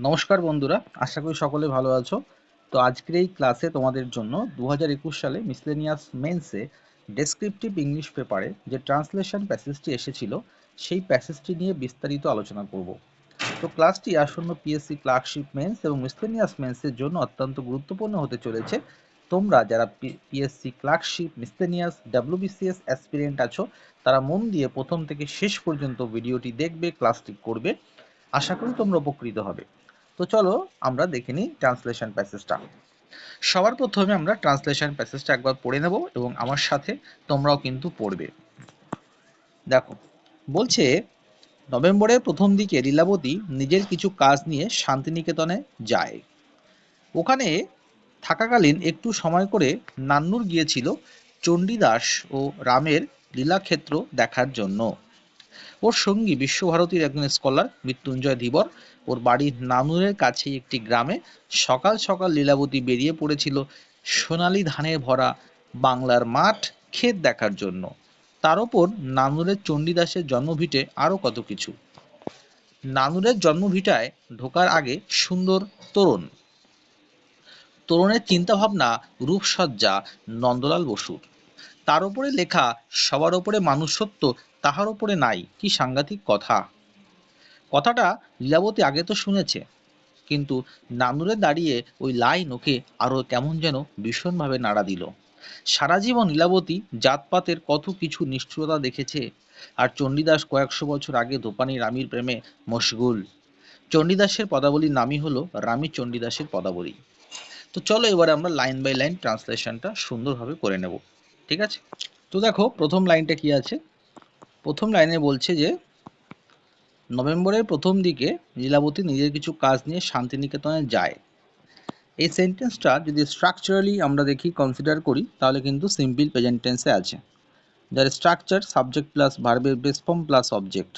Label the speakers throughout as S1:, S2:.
S1: নমস্কার বন্ধুরা, আশা করি সকলে ভালো আছো। তো আজকের এই ক্লাসে তোমাদের জন্য 2021 সালে মিসলেনিয়াস মেন্সে ডেসক্রিপটিভ ইংলিশ পেপারে যে ট্রান্সলেশন প্যাসেজটি এসেছিল সেই প্যাসেজটি নিয়ে বিস্তারিত আলোচনা করব। তো ক্লাসটি আসন্ন পিএসসি ক্লার্কশিপ মেন্স এবং মিসলেনিয়াস মেন্সের জন্য অত্যন্ত গুরুত্বপূর্ণ হতে চলেছে। তোমরা যারা PSC clerkship, miscellaneous, WBCS aspirant আছো, তারা মন দিয়ে প্রথম থেকে শেষ পর্যন্ত ভিডিওটি দেখবে, ক্লাসটি করবে। আশা করি তোমরা উপকৃত হবে। তো চলো আমরা দেখে নিই ট্রান্সলেশন প্যাসেজটা। সবার প্রথমে আমরা ট্রান্সলেশন প্যাসেজটা একবার পড়ে নেব এবং আমার সাথে তোমরাও কিন্তু পড়বে। দেখো, বলছে নভেম্বরের প্রথম দিকে লীলাবতী নিজের কিছু কাজ নিয়ে শান্তিনিকেতনে যায়। ওখানে থাকাকালীন একটু সময় করে নান্নুর গিয়েছিল চণ্ডীদাস ও রামের লীলাক্ষেত্র দেখার জন্য। ওর সঙ্গী বিশ্বভারতীর একজন স্কলার মৃত্যুঞ্জয় ধীবর। ওর বাড়ির নানুরের কাছেই একটি গ্রামে সকাল সকাল লীলাবতী বেরিয়ে পড়েছিল সোনালি ধানে ভরা বাংলার মাঠ, ক্ষেত দেখার জন্য। তার ওপর নানুরের চণ্ডীদাসের জন্মভিটে আরও কত কিছু। নানুরের জন্মভিটায় ঢোকার আগে সুন্দর তোরণ। তোরণের চিন্তাভাবনা, রূপসজ্জা নন্দলাল বসুর। তার উপরে লেখা সবার ওপরে মানুষত্ব তাহার ওপরে নাই। কি সাংঘাতিক কথা! কথাটা লীলাবতী আগে তো শুনেছে, কিন্তু নানুরে দাঁড়িয়ে ওই লাইন ওকে আরও কেমন যেন ভীষণভাবে নাড়া দিল। সারা জীবন লীলাবতী জাতপাতের কত কিছু নিষ্ঠুরতা দেখেছে, আর চণ্ডীদাস কয়েকশো বছর আগে দোপানি রামীর প্রেমে মশগুল। চণ্ডীদাসের পদাবলীর নামই হলো রামী চণ্ডীদাসের পদাবলী। তো চলো এবারে আমরা লাইন বাই লাইন ট্রান্সলেশনটা সুন্দরভাবে করে নেব, ঠিক আছে? তো দেখো, প্রথম লাইনটা কি আছে। প্রথম লাইনে বলছে যে নভেম্বরের প্রথম দিকে লীলাবতী নিজের কিছু কাজ নিয়ে শান্তিনিকেতনে যায়। এই সেন্টেন্সটা যদি স্ট্রাকচারালি আমরা দেখি, কনসিডার করি, তাহলে কিন্তু সিম্পল প্রেজেন্ট টেন্সে আছে, যার স্ট্রাকচার সাবজেক্ট প্লাস ভার্বের বেস ফর্ম প্লাস অবজেক্ট।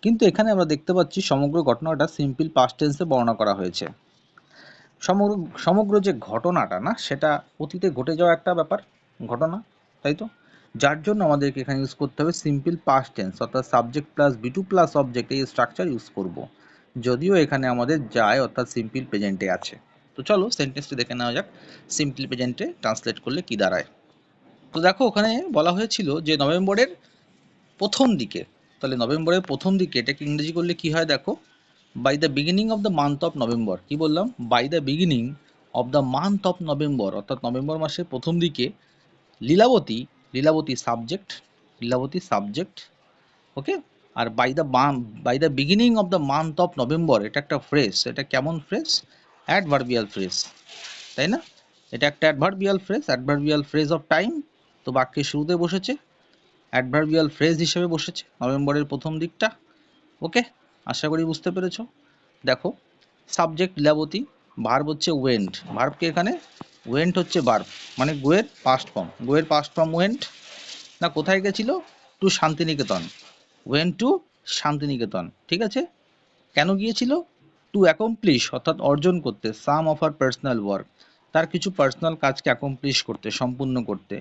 S1: কিন্তু এখানে আমরা দেখতে পাচ্ছি সমগ্র ঘটনাটা সিম্পল পাস্ট টেন্সে বর্ণনা করা হয়েছে। সমগ্র সমগ্র যে ঘটনাটা না, সেটা অতীতে ঘটে যাওয়া একটা ব্যাপার, ঘটনা, তাই তো? যার জন্য আমাদেরকে এখানে ইউজ করতে হবে সিম্পল পাস্ট টেন্স, অর্থাৎ subject plus V two plus object, এই স্ট্রাকচার ইউজ করব। যদিও এখানে আমাদের যায় অর্থাৎ সিম্পল প্রেজেন্টে আছে। তো চলো সেন্টেন্সটি দেখে নেওয়া যাক সিম্পল প্রেজেন্টে ট্রান্সলেট করলে কি দাঁড়ায়। তো দেখো, ওখানে বলা হয়েছিল যে নভেম্বরের প্রথম দিকে, তাহলে নভেম্বরের প্রথম দিকে এটাকে ইংরেজি করলে কি হয় দেখো, by the beginning of the month of November. কি বললাম? By the beginning of the month of November, অর্থাৎ নভেম্বর মাসের প্রথম দিকে Lilabati, Lilabati subject, Lilabati subject, okay. আর by the beginning of the month of November, এটা একটা ফ্রেজ। এটা কেমন ফ্রেজ? অ্যাডভার্বিয়াল ফ্রেজ, তাই না? এটা একটা adverbial phrase, adverbial phrase of time. তো বাক্যের শুরুতে বসেছে, অ্যাডভার্বিয়াল ফ্রেজ হিসেবে বসেছে নভেম্বরের প্রথম দিকটা, ওকে। আশা করি বুঝতে পেরেছো। দেখো, সাবজেক্ট লীলাবতী, ভার্ব হচ্ছে ওয়েন্ট, ভার্বকে এখানে ওয়েন্ট হচ্ছে ভার্ব, মানে গোয়ের পাস্ট ফর্ম, গোয়ের পাস্ট ফর্ম ওয়েন্ট। না, কোথায় গেছিল? To Santiniketan, went to Santiniketan, ঠিক আছে। কেন গিয়েছিল? টু অ্যাকমপ্লিশ, অর্থাৎ অর্জন করতে, some of her personal work, তার কিছু পার্সোনাল কাজকে অ্যাকমপ্লিশ করতে, সম্পূর্ণ করতে,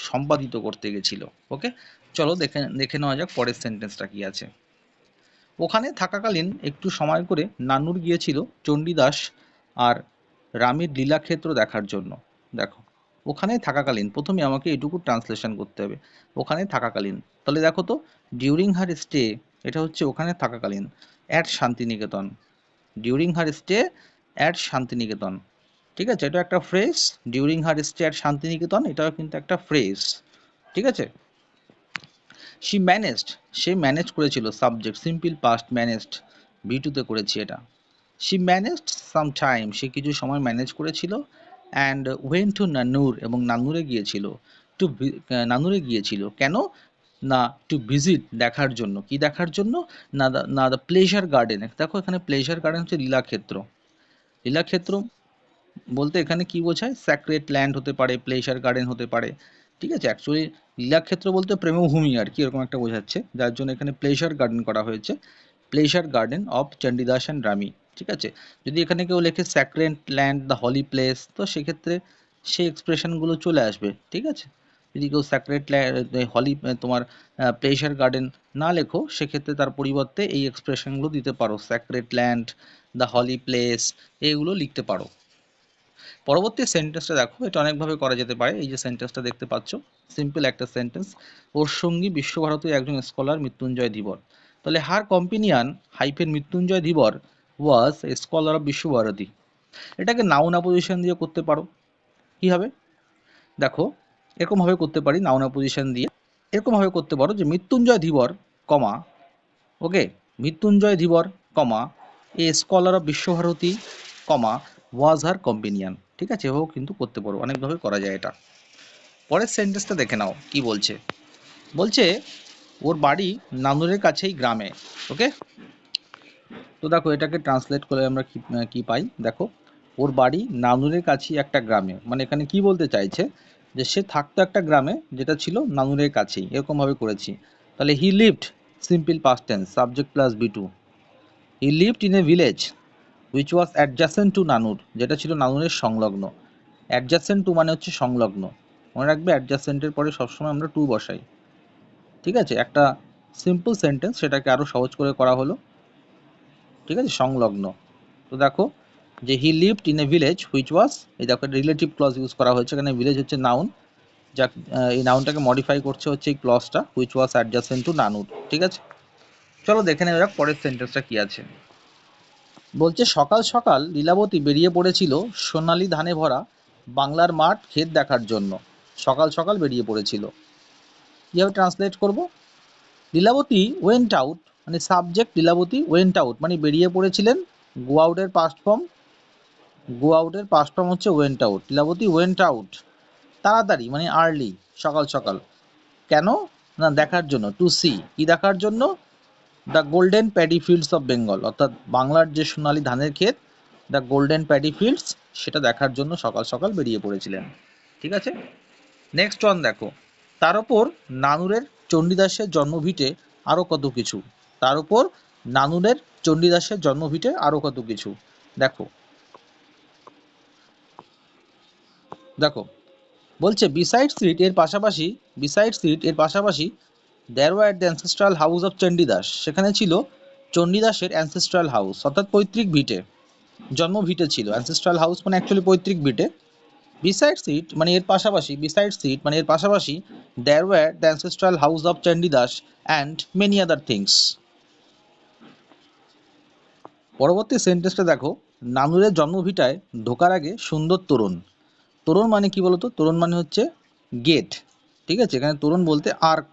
S1: সম্পাদিত করতে গেছিল, ওকে। চলো দেখে দেখে নেওয়া যাক পরের সেন্টেন্সটা কি আছে। ওখানে থাকাকালীন একটু সময় করে নান্নুর গিয়েছিল চণ্ডীদাস আর রামের লীলাক্ষেত্র দেখার জন্য। দেখো, ওখানে থাকাকালীন, প্রথমে আমাকে এটুকু ট্রান্সলেশন করতে হবে, ওখানে থাকাকালীন। তাহলে দেখো তো, ডিউরিং হার স্টে, এটা হচ্ছে ওখানে থাকাকালীন, at Shantiniketan, during her stay at Shantiniketan, ঠিক আছে। এটা একটা phrase, during her stay at Shantiniketan, এটাও কিন্তু একটা ফ্রেজ, ঠিক আছে। শি ম্যানেজড, সে ম্যানেজ করেছিল, সাবজেক্ট সিম্পল পাস্ট, ম্যানেজড ভি2তে করেছি এটা। শি ম্যানেজড সাম টাইম, সে কিছু সময় ম্যানেজ করেছিল। অ্যান্ড ওয়েন টু নান্নুর, এবং নান্নুরে গিয়েছিল। টু নান্নুরে গিয়েছিল কেন? না, টু ভিজিট, দেখার জন্য। কি দেখার জন্য? না দ্য প্লেজার গার্ডেন। দেখো, এখানে প্লেজার গার্ডেন হচ্ছে লীলাক্ষেত্র। লীলাক্ষেত্র বলতে এখানে কি বোঝায়? স্যাক্রেড ল্যান্ড হতে পারে, প্লেজার গার্ডেন হতে পারে, ঠিক আছে। অ্যাকচুয়ালি লীলাক্ষেত্র বলতে প্রেমভূমি আর কি, এরকম একটা বোঝাচ্ছে, যার জন্য এখানে প্লেজার গার্ডেন করা হয়েছে, pleasure garden of Chandidas and Rami, ঠিক আছে। যদি এখানে কেউ লেখে sacred land, the holy place, তো সেক্ষেত্রে সেই এক্সপ্রেশনগুলো চলে আসবে, ঠিক আছে। যদি কেউ স্যাক্রেড হলি তোমার প্লেজার গার্ডেন না লেখো, সেক্ষেত্রে তার পরিবর্তে এই এক্সপ্রেশনগুলো দিতে পারো, sacred land, the holy place, এইগুলো লিখতে পারো। পরবর্তী সেন্টেন্সটা দেখো, এটা অনেকভাবে করা যেতে পারে। এই যে সেন্টেন্সটা দেখতে পাচ্ছ, সিম্পল একটা সেন্টেন্স। ওর সঙ্গী বিশ্বভারতীর একজন স্কলার মৃত্যুঞ্জয় ধীবর। তাহলে her companion hyphen Mrityunjay Dhibar was a scholar of Visva Bharati. এটাকে নাউন অ্যাপোজিশন দিয়ে করতে পারো। কি হবে দেখো, এরকমভাবে করতে পারি নাউন অ্যাপোজিশন দিয়ে। এরকমভাবে করতে পারো যে মৃত্যুঞ্জয় ধীবর কমা, ওকে, মৃত্যুঞ্জয় ধীবর কমা এ স্কলার অফ বিশ্বভারতী কমা ওয়াজ হার কম্পিনিয়ান। ঠিক আছে, এভাবেও কিন্তু করতে পারো, অনেকভাবে করা যায় এটা। পরের সেন্টেন্সটা দেখে নাও কি বলছে। বলছে ওর বাড়ি নানুরের কাছেই গ্রামে। ওকে, তো দেখো এটাকে ট্রান্সলেট করে আমরা কি পাই দেখো, ওর বাড়ি নানুরের কাছেই একটা গ্রামে, মানে এখানে কি বলতে চাইছে যে সে থাকতো একটা গ্রামে যেটা ছিল নানুরের কাছেই, এরকমভাবে করেছি। তাহলে he lived, simple past tense, subject plus V two. He lived in a village which was adjacent to Nanur, যেটা ছিল নানুরের সংলগ্ন। অ্যাডজাসেন্ট টু মানে হচ্ছে সংলগ্ন, মনে রাখবে অ্যাডজাসেন্টের পরে সবসময় আমরা টু বসাই। ঠিক আছে, একটা সিম্পল সেন্টেন্স, সেটাকে আরও সহজ করে করা হলো। ঠিক আছে, সংলগ্ন। তো দেখো যে হি lived in a village which ওয়াজ, এই দেখো রিলেটিভ ক্লজ ইউজ করা হয়েছে এখানে। ভিলেজ হচ্ছে নাউন, যা এই নাউনটাকে মডিফাই করছে হচ্ছে এই ক্লজটা, হুইচ ওয়াজ অ্যাডজাসেন্ট টু নানুর। ঠিক আছে, চলো দেখে নেওয়া যাক পরের সেন্টেন্সটা কি আছে। বলছে সকাল সকাল লীলাবতী বেরিয়ে পড়েছিল সোনালী ধানে ভরা বাংলার মাঠ ক্ষেত দেখার জন্য। সকাল সকাল বেরিয়ে পড়েছিল, কীভাবে ট্রান্সলেট করব? লীলাবতী ওয়েন্ট আউট, মানে সাবজেক্ট লীলাবতী, ওয়েন্ট আউট মানে বেরিয়ে পড়েছিলেন। গো আউটের পাস্ট ফর্ম, গো আউটের পাস্ট ফর্ম হচ্ছে went out. Lilabati went out তাড়াতাড়ি মানে আর্লি, সকাল সকাল। কেন না দেখার জন্য, টু সি, কি দেখার জন্য? The golden paddy fields of Bengal, অর্থাৎ বাংলার যে সোনালী ধানের ক্ষেত, দ্য গোল্ডেন প্যাডি ফিল্ডস, সেটা দেখার জন্য সকাল সকাল বেরিয়ে পড়েছিলেন। ঠিক আছে, নেক্সট ওয়ান দেখো, তার ওপর নানুরের চণ্ডীদাসের জন্মভিটে আরও কত কিছু। তার উপর নানুরের চণ্ডীদাসের জন্মভিটে আরও কত কিছু। দেখো দেখো বলছে বিসাইডস ইট, এর পাশাপাশি, বিসাইডস ইট এর পাশাপাশি there were the ancestral house of Chandidas, সেখানে ছিল চণ্ডীদাসের অ্যানসেস্ট্রাল হাউস, অর্থাৎ পৈতৃক ভিটে, জন্মভিটে ছিল। অ্যানসেস্ট্রাল হাউস মানে অ্যাকচুয়ালি পৈতৃক ভিটে। বিসাইডস ইট মানে এর পাশাপাশি, বিসাইডস ইট মানে এর পাশাপাশি there were the ancestral house of Chandidas and many other things. পরবর্তী সেন্টেন্সটা দেখো, নানুরের জন্মভিটায় ঢোকার আগে সুন্দর তোরণ। তোরণ মানে কি বলতো? তোরণ মানে হচ্ছে গেট। ঠিক আছে, এখানে তোরণ বলতে আর্ক,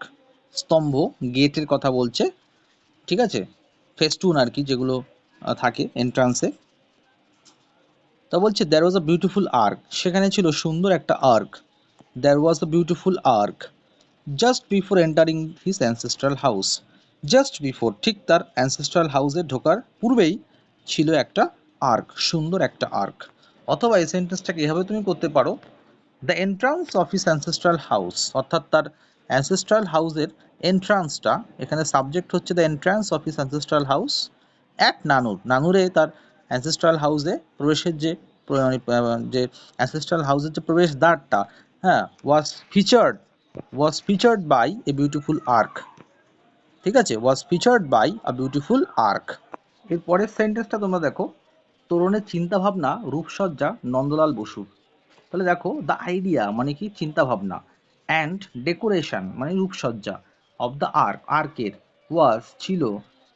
S1: স্তম্ভ, গেটের কথা বলছে। ঠিক আছে, ফেস্টুন আর কি, যেগুলো থাকে এন্ট্রান্সে। তা বলছে there was a beautiful arch, সেখানে ছিল সুন্দর একটা arch. There was a beautiful arch just before entering his ancestral house. Just before, ঠিক তার অ্যানসেস্ট্রাল হাউসে ঢোকার পূর্বেই ছিল একটা আর্ক, সুন্দর একটা আর্ক। অথবা এই সেন্টেন্সটাকে এভাবে তুমি করতে পারো, the entrance of his ancestral house, অর্থাৎ তার অ্যানসেস্ট্রাল হাউসের এন্ট্রান্সটা, এখানে সাবজেক্ট হচ্ছে the entrance of his ancestral house at নানুর। নানুরে তার অ্যানসেস্ট্রাল হাউসে প্রবেশের যে যে অ্যানসেস্ট্রাল হাউসের যে প্রবেশ দ্বারটা, হ্যাঁ, was featured by a beautiful arch. ঠিক আছে, was featured by a beautiful arch. এর পরের সেন্টেন্সটা তোমরা দেখো, তরুণের চিন্তাভাবনা রূপসজ্জা নন্দলাল বসুর। তাহলে দেখো দ্য আইডিয়া মানে কি, চিন্তা ভাবনা, অ্যান্ড ডেকোরেশন মানে রূপসজ্জা, অফ দ্য আর্ক, আর্কের, ওয়াজ ছিল,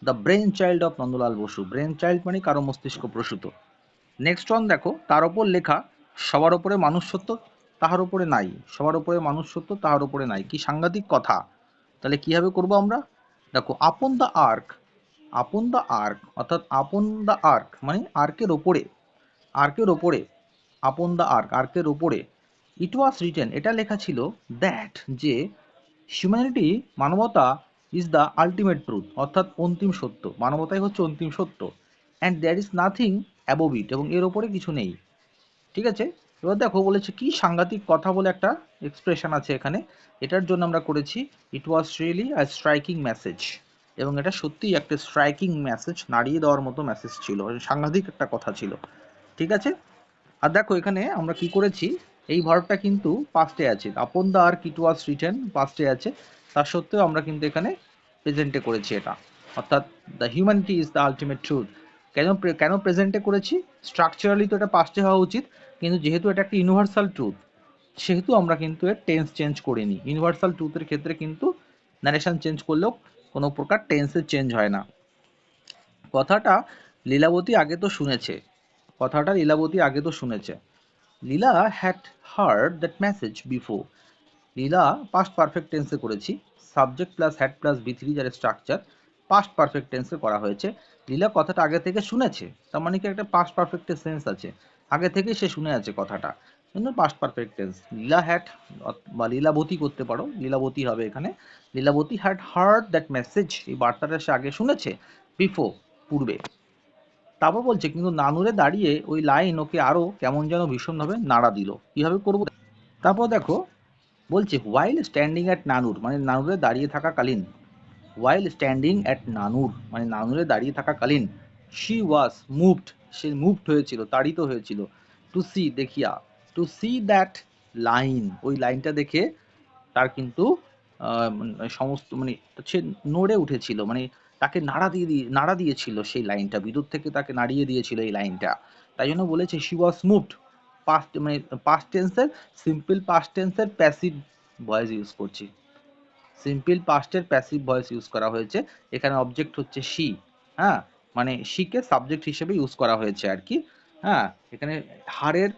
S1: the brain child of Nandalal Basu. Brain child মানে কারো মস্তিষ্ক প্রসূত। নেক্সট ওয়ান দেখো, তার ওপর লেখা সবার ওপরে মানুষ সত্য তাহার ওপরে নাই। সবার ওপরে মানুষ সত্য তাহার ওপরে নাই, কি সাংঘাতিক কথা। তাহলে কিভাবে করব আমরা? দেখো upon the arch, upon the arch, অর্থাৎ আপন দ্য আর্ক মানে আর্কের ওপরে, আর্কের ওপরে, আপন দ্য আর্ক, আর্কের ওপরে। ইট ওয়াজ রিটেন, এটা লেখা ছিল, দ্যাট যে হিউম্যানিটি মানবতা ইজ দ্য আলটিমেট ট্রুথ, অর্থাৎ অন্তিম সত্য, মানবতাই হচ্ছে অন্তিম সত্য। And there is nothing above it, এবং এর ওপরে কিছু নেই। ঠিক আছে, এবার দেখো বলেছে কি সাংঘাতিক কথা বলে একটা এক্সপ্রেশন আছে এখানে, এটার জন্য আমরা করেছি it was really a striking message, এবং এটা সত্যিই একটা স্ট্রাইকিং মেসেজ, নাড়িয়ে দেওয়ার মতো মেসেজ ছিল, সাংঘাতিক একটা কথা ছিল। ঠিক আছে, আর দেখো এখানে আমরা কি করেছি, এই ভার্বটা কিন্তু পাস্টে আছে, upon the arch it was written পাস্টে আছে, তা সত্ত্বেও আমরা কিন্তু এখানে প্রেজেন্টে করেছি এটা, অর্থাৎ the humanity is the ultimate truth. কেন প্রেজেন্টে করেছি? স্ট্রাকচারালি তো এটা পাস্টে হওয়া উচিত, কিন্তু যেহেতু এটা একটা ইউনিভার্সাল ট্রুথ সেহেতু আমরা কিন্তু এর টেন্স চেঞ্জ করিনি। ইউনিভার্সাল ট্রুথের ক্ষেত্রে কিন্তু ন্যারেশন চেঞ্জ করলেও কোনো প্রকার টেন্সের চেঞ্জ হয় না। কথাটা লীলাবতী আগে তো শুনেছে, কথাটা লীলাবতী আগে তো শুনেছে। Lila had heard that message before. Lila past perfect টেন্সে করেছি, সাবজেক্ট প্লাস হ্যাড প্লাস বি3 যার স্ট্রাকচার পাস্ট পারফেক্ট টেন্সে করা হয়েছে। লীলা কথাটা আগে থেকে শুনেছে, তার মানে কি একটা পাস্ট পারফেক্টের সেন্স আছে, আগে থেকেই সে শুনে আছে কথাটা, কিন্তু past perfect tense. Lila had বা লীলাবতী করতে পারো, লীলাবতী হবে এখানে। Lilabati had heard that message, এই বার্তাটা সে আগে শুনেছে, বিফোর পূর্বে। তারপর বলছে কিন্তু নানুরে দাঁড়িয়ে ওই লাইন ওকে আরো কেমন যেন ভীষণভাবে নাড়া দিল। কিভাবে করবো? তারপর দেখো বলছে ওয়াইল স্ট্যান্ডিং অ্যাট নানুর, মানে নানুরে দাঁড়িয়ে থাকাকালীন। ওয়াইল স্ট্যান্ডিং অ্যাট নানুর মানে নানুরে দাঁড়িয়ে থাকাকালীন। She was moved, say moved হয়েছিল, তাড়িত হয়েছিল। টু সি দেখিয়া, টু সি দ্যাট লাইন, ওই লাইনটা দেখে তার কিন্তু সমস্ত মানে সে নড়ে উঠেছিল, মানে তাকে নাড়া দিয়েছিল সেই লাইনটা, বিদ্যুৎ থেকে তাকে নাড়িয়ে দিয়েছিল এই লাইনটা। তাই জন্য বলেছে শি ওয়াজ মুভড। পাস্ট মানে পাস্ট টেন্সের, সিম্পল পাস্ট টেন্সের প্যাসিভ ভয়েস ইউজ করছি, সিম্পল পাস্টের প্যাসিভ ভয়েস ইউজ করা হয়েছে। এখানে অবজেক্ট হচ্ছে শি, হ্যাঁ, মানে শিকে সাবজেক্ট হিসেবে ইউজ করা হয়েছে আর কি। হ্যাঁ, এখানে হারের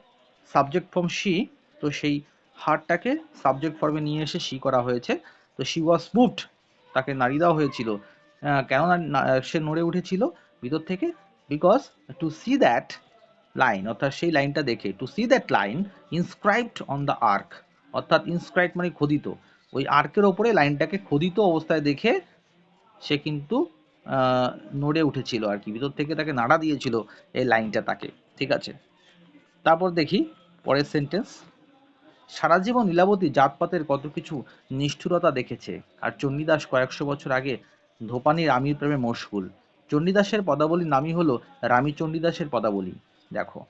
S1: সাবজেক্ট ফর্ম শি, তো সেই হারটাকে সাবজেক্ট ফর্মে নিয়ে এসে শি করা হয়েছে। তো শি ওয়াজ মুভড, তাকে নাড়িয়ে দেওয়া হয়েছিল। কেননা সে নড়ে উঠেছিল ভিতর থেকে? Because to see that line, অর্থাৎ সেই লাইনটা দেখে, to see that line inscribed on the arch, অর্থাৎ ইনস্ক্রাইব মানে খোদিত, ওই আর্কের ওপরে লাইনটাকে খোদিত অবস্থায় দেখে সে কিন্তু নড়ে উঠেছিল আর কি, ভিতর থেকে তাকে নাড়া দিয়েছিল এই লাইনটা তাকে। ঠিক আছে, তারপর দেখি পরের সেন্টেন্স। সারা জীবন লীলাবতী জাতপাতের কত কিছু নিষ্ঠুরতা দেখেছে, আর চণ্ডীদাস কয়েকশো বছর আগে ধোপানি রামীর প্রেমে মশগুল। চণ্ডীদাসের পদাবলীর নামই হলো রামী চণ্ডীদাসের পদাবলী। দেখো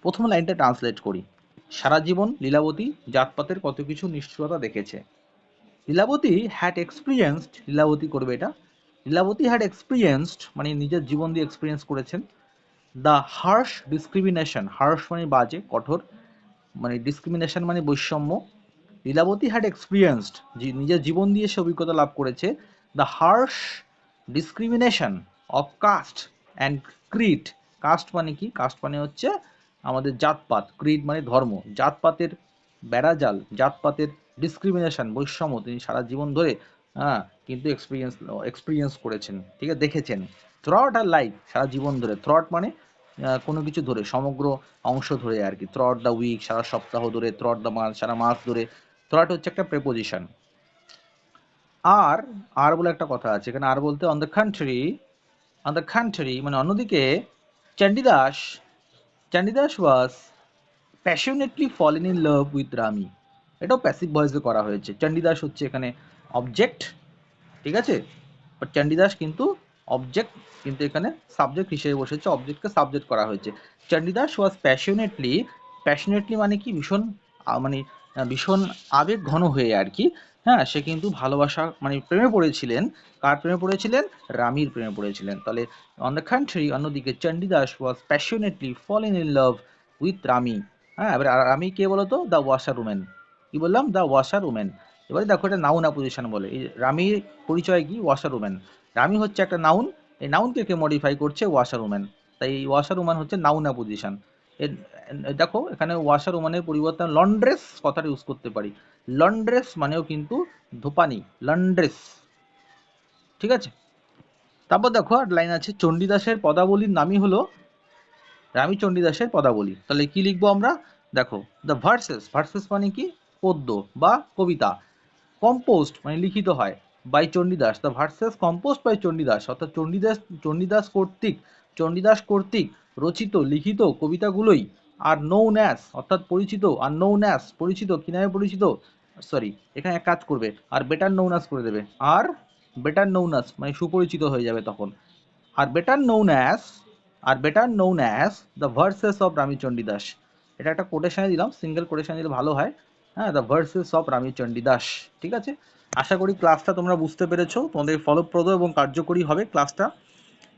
S1: প্রথম লাইনটা ট্রান্সলেট করি। সারা জীবন লীলাবতী জাতপাতের কত কিছু নিষ্ঠুরতা দেখেছে। লীলাবতী হ্যাড এক্সপিরিয়েন্সড, লীলাবতী করবে এটা, লীলাবতী হ্যাড এক্সপিরিয়েন্সড মানে নিজের জীবন দিয়ে এক্সপিরিয়েন্স করেছেন, দ্য হার্শ ডিসক্রিমিনেশন, হার্শ মানে বাজে কঠোর, মানে ডিসক্রিমিনেশন মানে বৈষম্য। লীলাবতী হ্যাড এক্সপিরিয়েন্সড, নিজের জীবন দিয়ে সে অভিজ্ঞতা লাভ করেছে, the harsh discrimination of caste and creed. Caste মানে কি? কাস্ট মানে হচ্ছে আমাদের জাতপাত, ক্রিড মানে ধর্ম, জাতপাতের বেড়াজাল, জাতপাতের ডিসক্রিমিনেশন বৈষম্য তিনি সারা জীবন ধরে হ্যাঁ কিন্তু এক্সপিরিয়েন্স করেছেন, ঠিক আছে, দেখেছেন। থ্রট আর লাইফ, সারা জীবন ধরে, থ্রট মানে কোনো কিছু ধরে, সমগ্র অংশ ধরে আর কি, থ্রট দ্য উইক সারা সপ্তাহ ধরে, থ্রট দ্য মান্থ সারা মাস ধরে। থ্রট হচ্ছে একটা প্রেপোজিশন। আর আর বলে একটা কথা আছে এখানে, আর বলতে অন দ্য কন্ট্রারি মানে অন্যদিকে, Chandidas Chandidas was passionately fallen in love with Rami. এটাও প্যাসিভ ভয়েসে করা হয়েছে, চণ্ডীদাস হচ্ছে এখানে অবজেক্ট, ঠিক আছে, বাট চণ্ডীদাস কিন্তু অবজেক্ট, কিন্তু এখানে সাবজেক্ট হিসেবে বসেছে, অবজেক্টকে সাবজেক্ট করা হয়েছে। চণ্ডীদাস ওয়াজ প্যাশনেটলি, প্যাশনেটলি মানে কি ভীষণ মানে ভীষণ আবেগ ঘন হয়ে আর কি, হ্যাঁ, সে কিন্তু ভালোবাসা মানে প্রেমে পড়েছিলেন। কার প্রেমে পড়েছিলেন? রামির প্রেমে পড়েছিলেন। তাহলে অন দ্য কন্ট্রারি অন্যদিকে Chandidas was passionately fallen in love with Rami. হ্যাঁ, এবার রামি কে বলতো? The washer women. কি বললাম? The washer women. এবারে দেখো এটা নাউন অ্যাপোজিশন বলে, এই রামির পরিচয় কি? Washer women. রামি হচ্ছে একটা নাউন, এই নাউনকে কে মডিফাই করছে? Washer women. তাই এই ওয়াশার উমেন হচ্ছে নাউন অ্যাপোজিশন। দেখো এখানে ওয়াশার উমেনের পরিবর্তে লন্ড্রেস কথাটা ইউজ করতে পারি। লন্ড্রেস মানেও কিন্তু ধোপানি, লন্ড্রেস, ঠিক আছে। তারপর দেখো আর লাইন আছে, চণ্ডীদাসের পদাবলীর নামই হলো রামী চণ্ডীদাসের পদাবলী। তাহলে কি লিখবো আমরা? দেখো দ্য ভার্সেস, ভার্সেস মানে কি? পদ্য বা কবিতা। কম্পোস্ট মানে লিখিত হয়, by Chandidas, the verses composed by Chandidas, অর্থাৎ চণ্ডীদাস কর্তৃক রচিত লিখিত কবিতাগুলোই আর নোন অ্যাস, অর্থাৎ পরিচিত, আর নোন অ্যাস পরিচিত, কি নামে পরিচিত? সরি, এখানে এক কাজ করবে, আর বেটার নোন অ্যাস করে দেবে, আর বেটার নোন অ্যাস মানে সুপরিচিত হয়ে যাবে তখন, are better known as, are better known as the verses of Rami Chandidas, এটা একটা কোটেশনে দিলাম, সিঙ্গেল কোটেশন দিলে ভালো হয়। হ্যাঁ, the verses of Ramchandi Das. ঠিক আছে, আশা করি ক্লাসটা তোমরা বুঝতে পেরেছো, তোমাদের ফলপ্রদ এবং কার্যকরী হবে ক্লাসটা,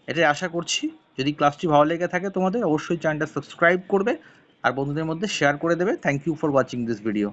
S1: এটাই আশা করছি। যদি ক্লাসটি ভালো লেগে থাকে তোমাদের, অবশ্যই চ্যানেলটা সাবস্ক্রাইব করবে আর বন্ধুদের মধ্যে শেয়ার করে দেবে। Thank you for watching this video.